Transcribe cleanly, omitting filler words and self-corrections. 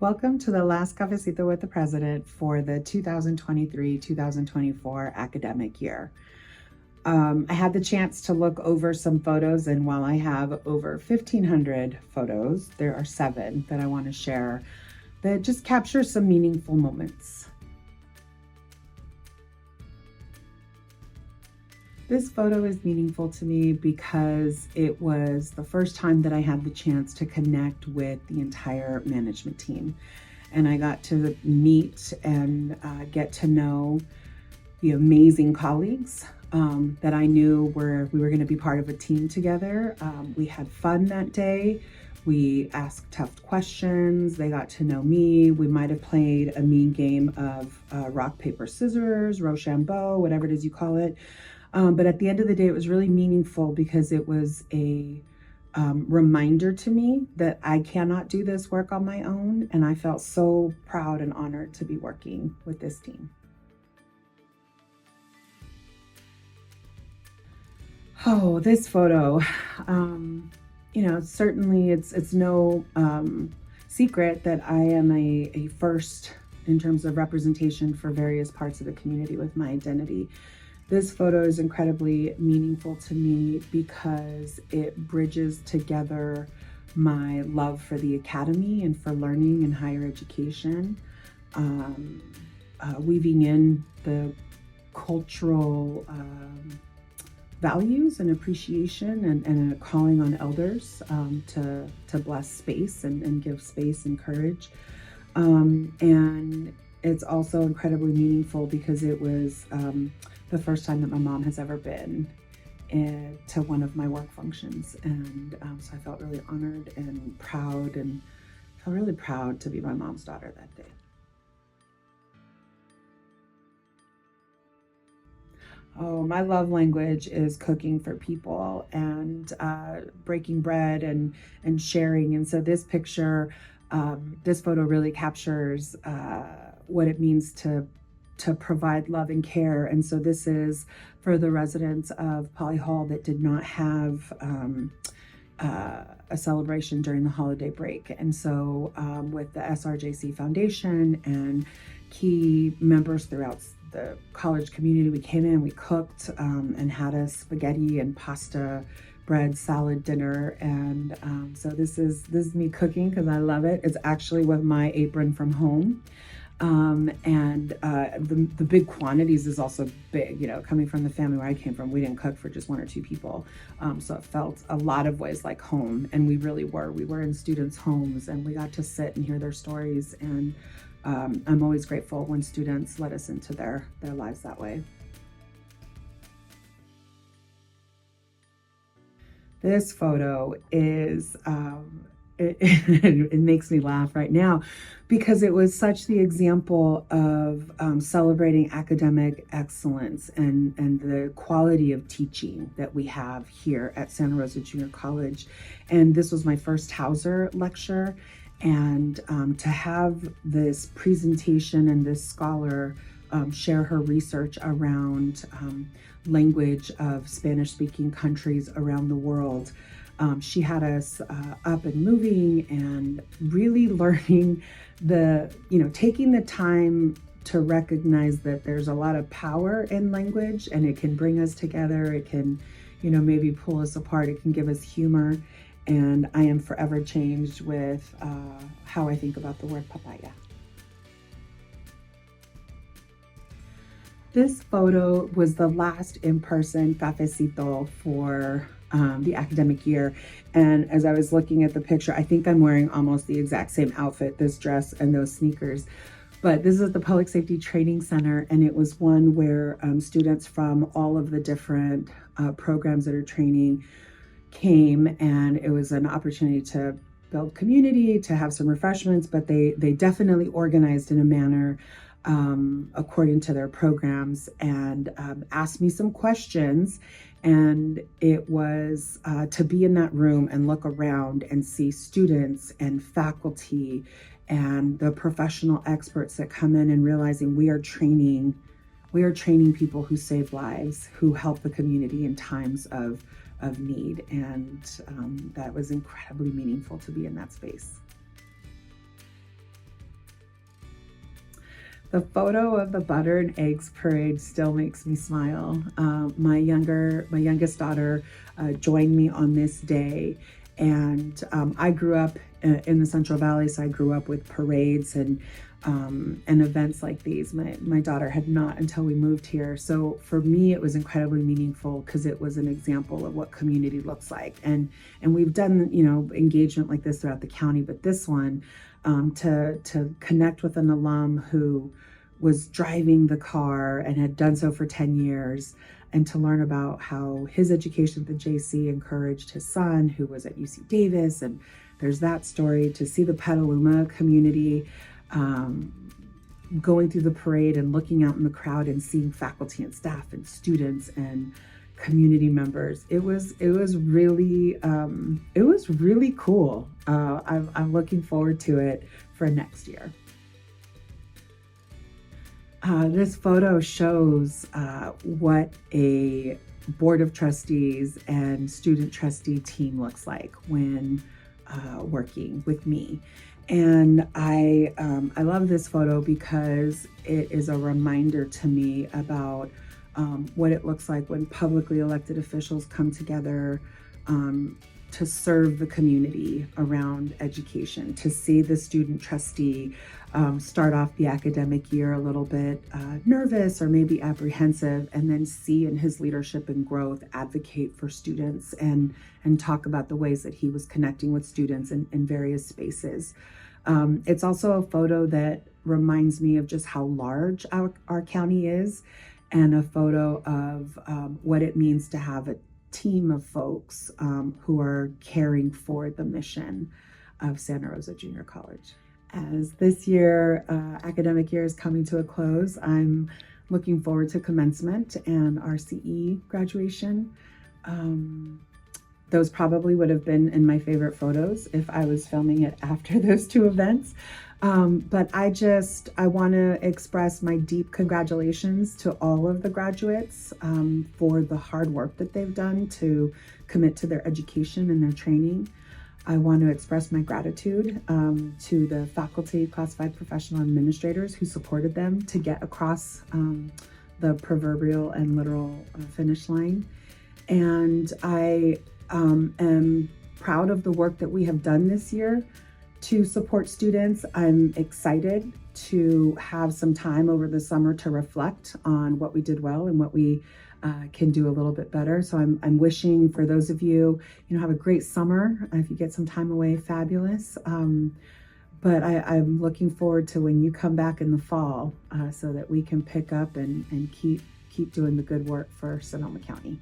Welcome to the last Cafecito with the President for the 2023-2024 academic year. I had the chance to look over some photos, and while I have over 1,500 photos, there are 7 that I want to share that just capture some meaningful moments. This photo is meaningful to me because it was the first time that I had the chance to connect with the entire management team. And I got to meet and get to know the amazing colleagues that I knew we were going to be part of a team together. We had fun that day. We asked tough questions. They got to know me. We might have played a mean game of rock, paper, scissors, Rochambeau, whatever it is you call it. But at the end of the day, it was really meaningful because it was a reminder to me that I cannot do this work on my own. And I felt so proud and honored to be working with this team. Oh, this photo, certainly it's no secret that I am a first in terms of representation for various parts of the community with my identity. This photo is incredibly meaningful to me because it bridges together my love for the academy and for learning and higher education, weaving in the cultural values and appreciation and a calling on elders to bless space and give space and courage. And it's also incredibly meaningful because it was the first time that my mom has ever been to one of my work functions. And so I felt really honored and proud, and felt really proud to be my mom's daughter that day. Oh, my love language is cooking for people and breaking bread and sharing. And so this picture, this photo really captures what it means to provide love and care. And so this is for the residents of Poly Hall that did not have a celebration during the holiday break. And so with the SRJC Foundation and key members throughout the college community, we came in, we cooked and had a spaghetti and pasta bread salad dinner. And so this is me cooking because I love it. It's actually with my apron from home. And the big quantities is also big, coming from the family where I came from. We didn't cook for just 1 or 2 people. So it felt a lot of ways like home, and we were in students' homes, and we got to sit and hear their stories. And I'm always grateful when students let us into their lives that way. This photo is, it makes me laugh right now because it was such the example of celebrating academic excellence and the quality of teaching that we have here at Santa Rosa Junior College. And this was my first Hauser lecture. And to have this presentation and this scholar share her research around language of Spanish-speaking countries around the world. She had us up and moving and really learning taking the time to recognize that there's a lot of power in language, and it can bring us together. It can, maybe pull us apart. It can give us humor. And I am forever changed with how I think about the word papaya. This photo was the last in-person cafecito for the academic year. And as I was looking at the picture, I think I'm wearing almost the exact same outfit, this dress and those sneakers. But this is the Public Safety Training Center, and it was one where students from all of the different programs that are training came, and it was an opportunity to build community, to have some refreshments, but they definitely organized in a manner according to their programs, and asked me some questions. And it was to be in that room and look around and see students and faculty and the professional experts that come in, and realizing we are training people who save lives, who help the community in times of need. And that was incredibly meaningful to be in that space. The photo of the butter and eggs parade still makes me smile. My youngest daughter joined me on this day, and I grew up in the Central Valley, so I grew up with parades and events like these. My daughter had not until we moved here. So for me, it was incredibly meaningful because it was an example of what community looks like. And we've done, you know, engagement like this throughout the county, but this one, to connect with an alum who was driving the car and had done so for 10 years, and to learn about how his education at the JC encouraged his son, who was at UC Davis, and there's that story, to see the Petaluma community going through the parade and looking out in the crowd and seeing faculty and staff and students and community members. It was really cool. I'm looking forward to it for next year. This photo shows what a board of trustees and student trustee team looks like when working with me. And I love this photo because it is a reminder to me about what it looks like when publicly elected officials come together to serve the community around education, to see the student trustee start off the academic year a little bit nervous or maybe apprehensive, and then see in his leadership and growth advocate for students and talk about the ways that he was connecting with students in various spaces. It's also a photo that reminds me of just how large our county is, and a photo of what it means to have a team of folks who are caring for the mission of Santa Rosa Junior College. As this year, academic year, is coming to a close, I'm looking forward to commencement and RCE graduation. Those probably would have been in my favorite photos if I was filming it after those two events. But I want to express my deep congratulations to all of the graduates for the hard work that they've done to commit to their education and their training. I want to express my gratitude to the faculty, classified professional administrators who supported them to get across the proverbial and literal finish line. And I am proud of the work that we have done this year to support students. I'm excited to have some time over the summer to reflect on what we did well and what we can do a little bit better. So I'm wishing for those of you, have a great summer. If you get some time away, fabulous. But I'm looking forward to when you come back in the fall so that we can pick up and keep doing the good work for Sonoma County.